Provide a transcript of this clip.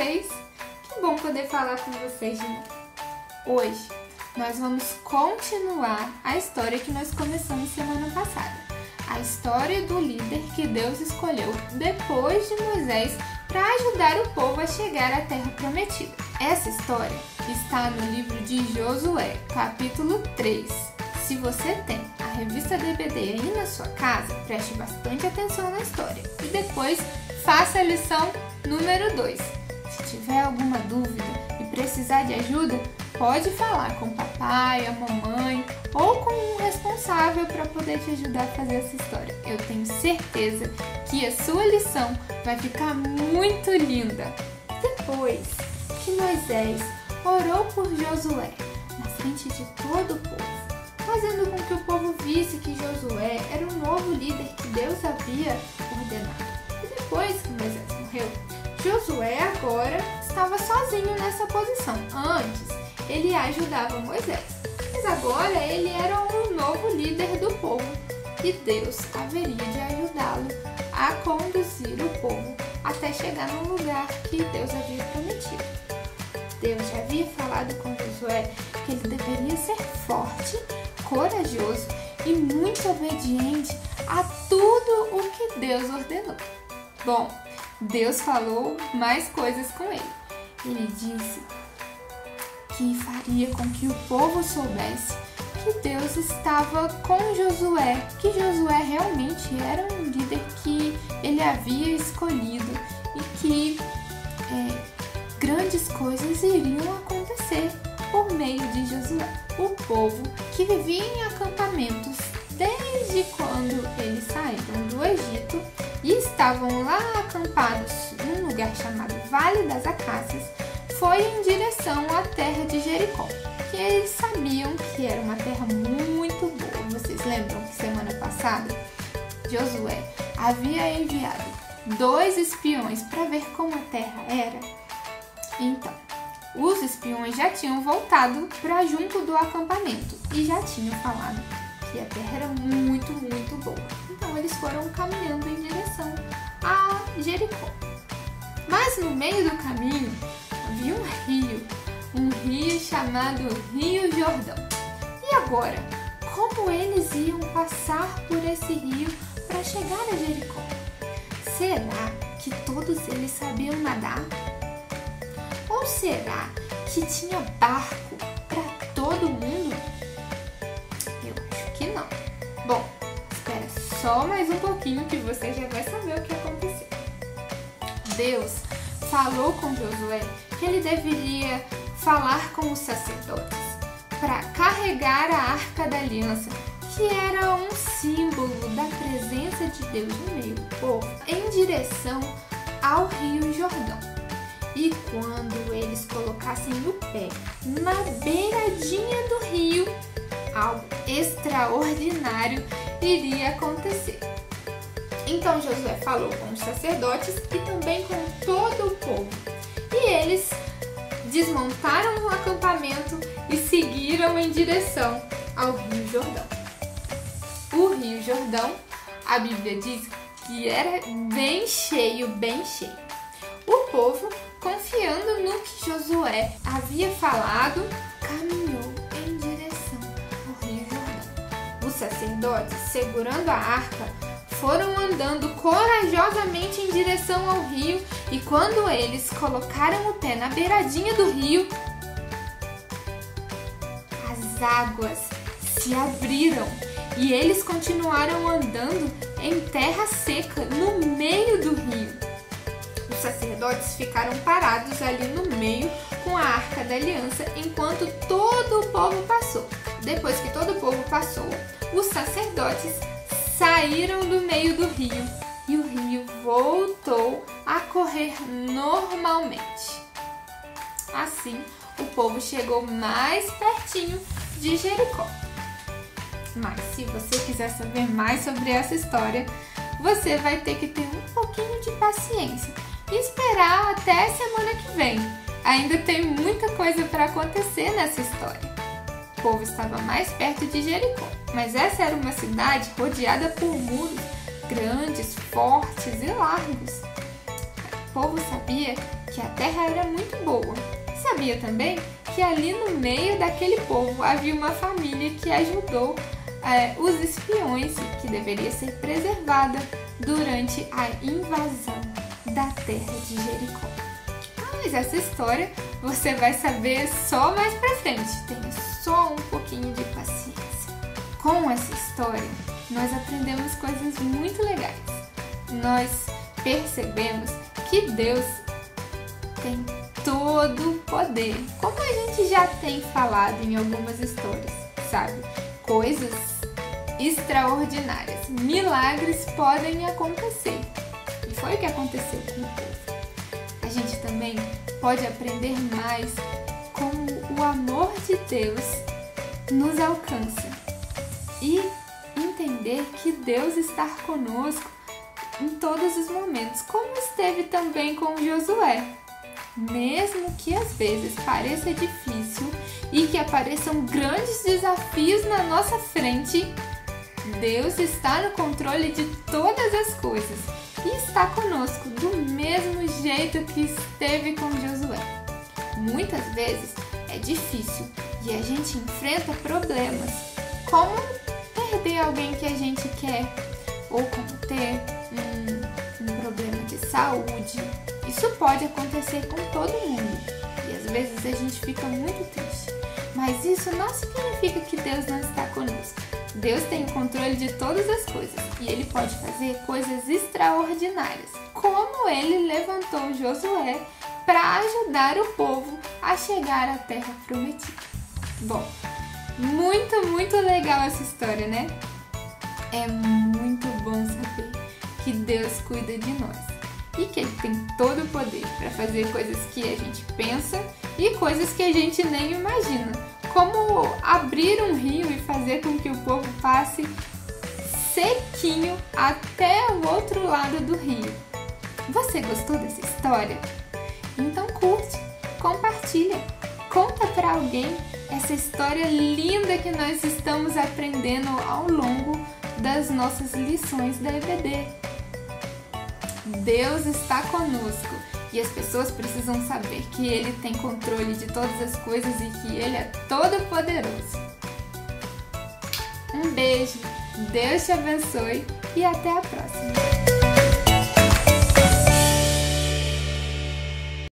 vocês? Que bom poder falar com vocês de novo. Hoje nós vamos continuar a história que nós começamos semana passada. A história do líder que Deus escolheu depois de Moisés para ajudar o povo a chegar à Terra Prometida. Essa história está no livro de Josué, capítulo 3. Se você tem a revista DVD aí na sua casa, preste bastante atenção na história e depois faça a lição número 2. Se tiver alguma dúvida e precisar de ajuda, pode falar com o papai, a mamãe ou com um responsável para poder te ajudar a fazer essa história. Eu tenho certeza que a sua lição vai ficar muito linda. Depois que Moisés orou por Josué na frente de todo o povo, fazendo com que o povo visse que Josué era o novo líder que Deus havia ordenado. E depois que Moisés morreu, Josué agora estava sozinho nessa posição. Antes, ele ajudava Moisés, mas agora ele era um novo líder do povo e Deus haveria de ajudá-lo a conduzir o povo até chegar no lugar que Deus havia prometido. Deus já havia falado com Josué que ele deveria ser forte, corajoso e muito obediente a tudo o que Deus ordenou. Bom, Deus falou mais coisas com ele. Ele disse que faria com que o povo soubesse que Deus estava com Josué, que Josué realmente era um líder que ele havia escolhido e que grandes coisas iriam acontecer por meio de Josué. O povo que vivia em acampamentos desde quando eles saíram do Egito e estavam lá acampados num lugar chamado Vale das Acácias, foi em direção à terra de Jericó, que eles sabiam que era uma terra muito boa. Vocês lembram que semana passada Josué havia enviado 2 espiões para ver como a terra era? Então, os espiões já tinham voltado para junto do acampamento e já tinham falado que a terra era muito, muito boa. Então, eles foram caminhando em direção a Jericó. Mas no meio do caminho havia um rio chamado Rio Jordão. E agora, como eles iam passar por esse rio para chegar a Jericó? Será que todos eles sabiam nadar? Ou será que tinha barco para todo mundo? Eu acho que não. Bom, espera só mais um pouquinho que você já vai saber o que aconteceu. Deus falou com Josué que ele deveria falar com os sacerdotes para carregar a Arca da Aliança, que era um símbolo da presença de Deus no meio do povo, em direção ao Rio Jordão. E quando eles colocassem o pé na beiradinha do rio, algo extraordinário iria acontecer. Então Josué falou com os sacerdotes e também com todo o povo. E eles desmontaram o acampamento e seguiram em direção ao Rio Jordão. O Rio Jordão, a Bíblia diz que era bem cheio, bem cheio. O povo, confiando no que Josué havia falado, caminhou em direção ao Rio Jordão. Os sacerdotes, segurando a arca, foram andando corajosamente em direção ao rio e quando eles colocaram o pé na beiradinha do rio, as águas se abriram e eles continuaram andando em terra seca no meio do rio. Os sacerdotes ficaram parados ali no meio com a Arca da Aliança enquanto todo o povo passou. Depois que todo o povo passou, os sacerdotes saíram do meio do rio e o rio voltou a correr normalmente. Assim, o povo chegou mais pertinho de Jericó. Mas se você quiser saber mais sobre essa história, você vai ter que ter um pouquinho de paciência e esperar até a semana que vem. Ainda tem muita coisa para acontecer nessa história. O povo estava mais perto de Jericó, mas essa era uma cidade rodeada por muros grandes, fortes e largos. O povo sabia que a terra era muito boa. Sabia também que ali no meio daquele povo havia uma família que ajudou os espiões, que deveria ser preservada durante a invasão da terra de Jericó. Mas essa história você vai saber só mais pra frente, tenha só um pouquinho de paciência. Com essa história, nós aprendemos coisas muito legais. Nós percebemos que Deus tem todo o poder, como a gente já tem falado em algumas histórias, sabe? Coisas extraordinárias, milagres podem acontecer. E foi o que aconteceu com o povo. A gente também pode aprender mais como o amor de Deus nos alcança e entender que Deus está conosco em todos os momentos, como esteve também com Josué. Mesmo que às vezes pareça difícil e que apareçam grandes desafios na nossa frente, Deus está no controle de todas as coisas e está conosco do mesmo jeito que esteve com Josué. Muitas vezes é difícil e a gente enfrenta problemas, como perder alguém que a gente quer ou como ter um problema de saúde. Isso pode acontecer com todo mundo e às vezes a gente fica muito triste, mas isso não significa que Deus não está conosco. Deus tem o controle de todas as coisas e Ele pode fazer coisas extraordinárias, como Ele levantou Josué para ajudar o povo a chegar à terra prometida. Bom, muito legal essa história, né? É muito bom saber que Deus cuida de nós e que Ele tem todo o poder para fazer coisas que a gente pensa e coisas que a gente nem imagina, como abrir um rio e fazer com que o povo passe sequinho até o outro lado do rio. Você gostou dessa história? Então curte, compartilha, conta para alguém essa história linda que nós estamos aprendendo ao longo das nossas lições da EBD. Deus está conosco e as pessoas precisam saber que Ele tem controle de todas as coisas e que Ele é todo poderoso. Um beijo, Deus te abençoe e até a próxima!